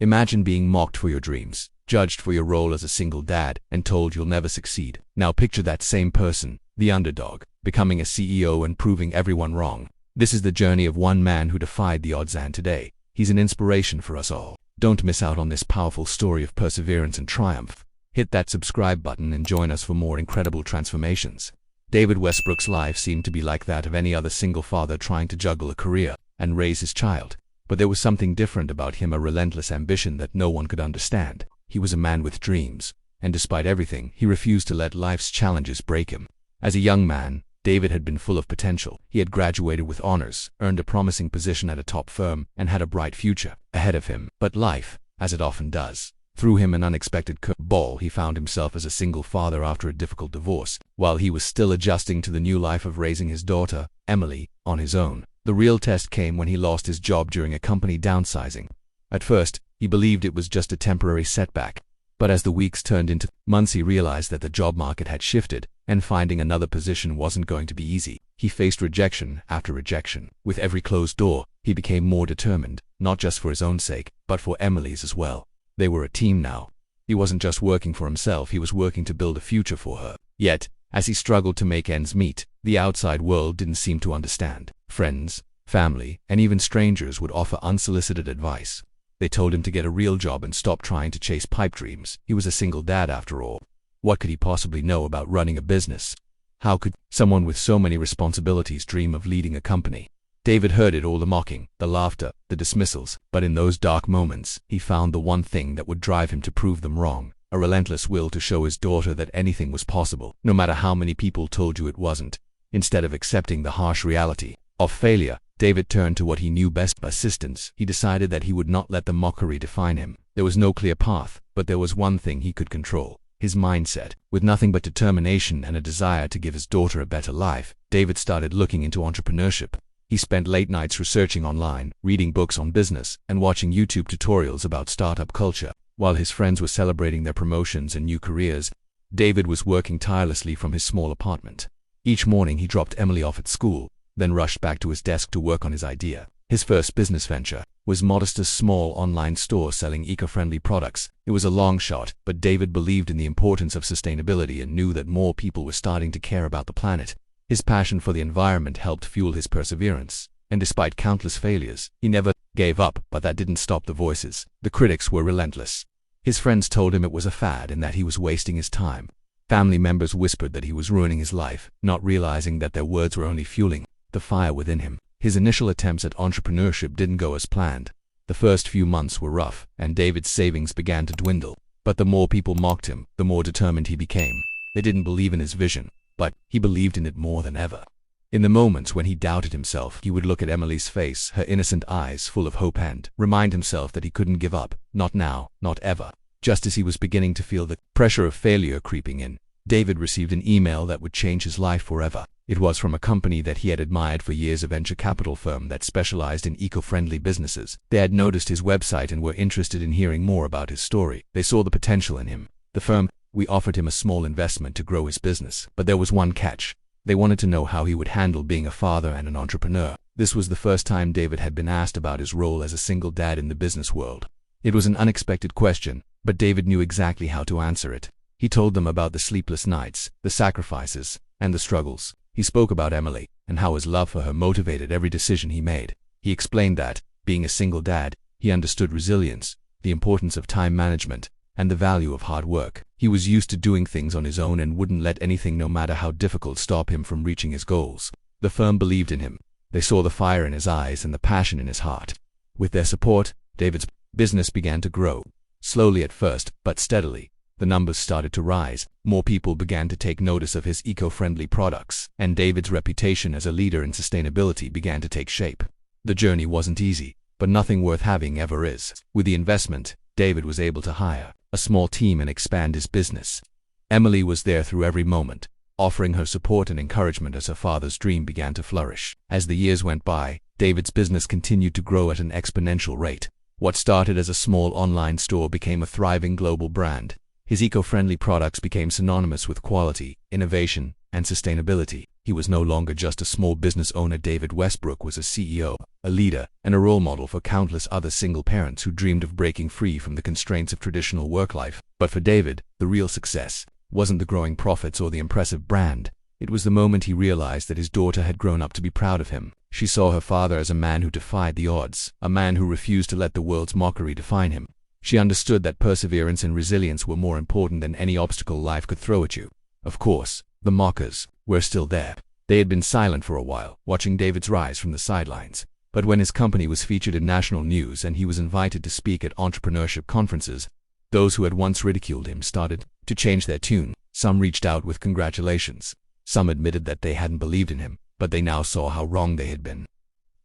Imagine being mocked for your dreams, judged for your role as a single dad, and told you'll never succeed. Now picture that same person, the underdog, becoming a CEO and proving everyone wrong. This is the journey of one man who defied the odds, and today, he's an inspiration for us all. Don't miss out on this powerful story of perseverance and triumph. Hit that subscribe button and join us for more incredible transformations. David Westbrook's life seemed to be like that of any other single father trying to juggle a career and raise his child. But there was something different about him, a relentless ambition that no one could understand. He was a man with dreams, and despite everything, he refused to let life's challenges break him. As a young man, David had been full of potential. He had graduated with honors, earned a promising position at a top firm, and had a bright future ahead of him. But life, as it often does, threw him an unexpected curveball. He found himself as a single father after a difficult divorce, while he was still adjusting to the new life of raising his daughter, Emily, on his own. The real test came when he lost his job during a company downsizing. At first, he believed it was just a temporary setback, but as the weeks turned into months, he realized that the job market had shifted, and finding another position wasn't going to be easy. He faced rejection after rejection. With every closed door, he became more determined, not just for his own sake, but for Emily's as well. They were a team now. He wasn't just working for himself, he was working to build a future for her. Yet, as he struggled to make ends meet, the outside world didn't seem to understand. Friends, family, and even strangers would offer unsolicited advice. They told him to get a real job and stop trying to chase pipe dreams. He was a single dad after all. What could he possibly know about running a business? How could someone with so many responsibilities dream of leading a company? David heard it all, the mocking, the laughter, the dismissals, but in those dark moments, he found the one thing that would drive him to prove them wrong, a relentless will to show his daughter that anything was possible, no matter how many people told you it wasn't. Instead of accepting the harsh reality of failure, David turned to what he knew best, persistence. He decided that he would not let the mockery define him. There was no clear path, but there was one thing he could control: his mindset. With nothing but determination and a desire to give his daughter a better life, David started looking into entrepreneurship. He spent late nights researching online, reading books on business, and watching YouTube tutorials about startup culture. While his friends were celebrating their promotions and new careers, David was working tirelessly from his small apartment. Each morning he dropped Emily off at school, then rushed back to his desk to work on his idea. His first business venture was Modesta's small online store selling eco-friendly products. It was a long shot, but David believed in the importance of sustainability and knew that more people were starting to care about the planet. His passion for the environment helped fuel his perseverance, and despite countless failures, he never gave up. But that didn't stop the voices. The critics were relentless. His friends told him it was a fad and that he was wasting his time. Family members whispered that he was ruining his life, not realizing that their words were only fueling the fire within him. His initial attempts at entrepreneurship didn't go as planned. The first few months were rough, and David's savings began to dwindle. But the more people mocked him, the more determined he became. They didn't believe in his vision, but he believed in it more than ever. In the moments when he doubted himself, he would look at Emily's face, her innocent eyes full of hope, and remind himself that he couldn't give up, not now, not ever. Just as he was beginning to feel the pressure of failure creeping in, David received an email that would change his life forever. It was from a company that he had admired for years, a venture capital firm that specialized in eco-friendly businesses. They had noticed his website and were interested in hearing more about his story. They saw the potential in him. The firm, we offered him a small investment to grow his business, but there was one catch. They wanted to know how he would handle being a father and an entrepreneur. This was the first time David had been asked about his role as a single dad in the business world. It was an unexpected question, but David knew exactly how to answer it. He told them about the sleepless nights, the sacrifices, and the struggles. He spoke about Emily, and how his love for her motivated every decision he made. He explained that, being a single dad, he understood resilience, the importance of time management, and the value of hard work. He was used to doing things on his own and wouldn't let anything, no matter how difficult, stop him from reaching his goals. The firm believed in him. They saw the fire in his eyes and the passion in his heart. With their support, David's business began to grow. Slowly at first, but steadily. The numbers started to rise. More people began to take notice of his eco-friendly products, and David's reputation as a leader in sustainability began to take shape. The journey wasn't easy, but nothing worth having ever is. With the investment, David was able to hire a small team and expand his business. Emily was there through every moment, offering her support and encouragement as her father's dream began to flourish. As the years went by, David's business continued to grow at an exponential rate. What started as a small online store became a thriving global brand. His eco-friendly products became synonymous with quality, innovation, and sustainability. He was no longer just a small business owner. David Westbrook was a CEO, a leader, and a role model for countless other single parents who dreamed of breaking free from the constraints of traditional work life. But for David, the real success wasn't the growing profits or the impressive brand. It was the moment he realized that his daughter had grown up to be proud of him. She saw her father as a man who defied the odds, a man who refused to let the world's mockery define him. She understood that perseverance and resilience were more important than any obstacle life could throw at you. Of course, the mockers were still there. They had been silent for a while, watching David's rise from the sidelines. But when his company was featured in national news and he was invited to speak at entrepreneurship conferences, those who had once ridiculed him started to change their tune. Some reached out with congratulations. Some admitted that they hadn't believed in him, but they now saw how wrong they had been.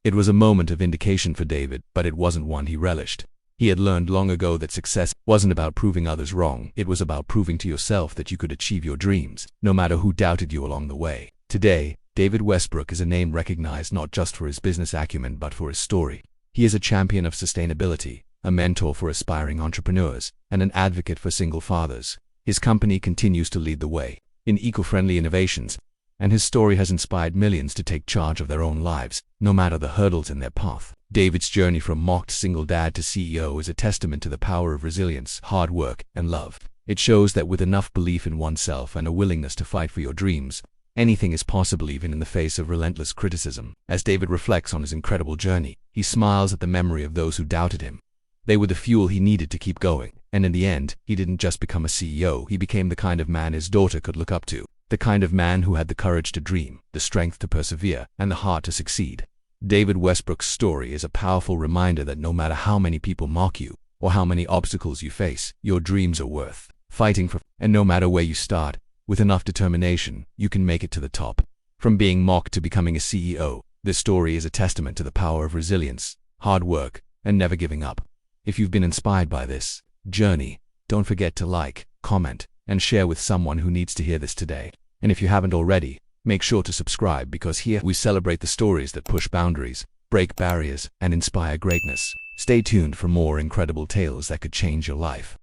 It was a moment of vindication for David, but it wasn't one he relished. He had learned long ago that success wasn't about proving others wrong. It was about proving to yourself that you could achieve your dreams, no matter who doubted you along the way. Today, David Westbrook is a name recognized not just for his business acumen but for his story. He is a champion of sustainability, a mentor for aspiring entrepreneurs, and an advocate for single fathers. His company continues to lead the way in eco-friendly innovations, and his story has inspired millions to take charge of their own lives, no matter the hurdles in their path. David's journey from mocked single dad to CEO is a testament to the power of resilience, hard work, and love. It shows that with enough belief in oneself and a willingness to fight for your dreams, anything is possible even in the face of relentless criticism. As David reflects on his incredible journey, he smiles at the memory of those who doubted him. They were the fuel he needed to keep going, and in the end, he didn't just become a CEO, he became the kind of man his daughter could look up to. The kind of man who had the courage to dream, the strength to persevere, and the heart to succeed. David Westbrook's story is a powerful reminder that no matter how many people mock you, or how many obstacles you face, your dreams are worth fighting for, and no matter where you start, with enough determination, you can make it to the top. From being mocked to becoming a CEO, this story is a testament to the power of resilience, hard work, and never giving up. If you've been inspired by this journey, don't forget to like, comment, and share with someone who needs to hear this today. And if you haven't already, make sure to subscribe, because here we celebrate the stories that push boundaries, break barriers, and inspire greatness. Stay tuned for more incredible tales that could change your life.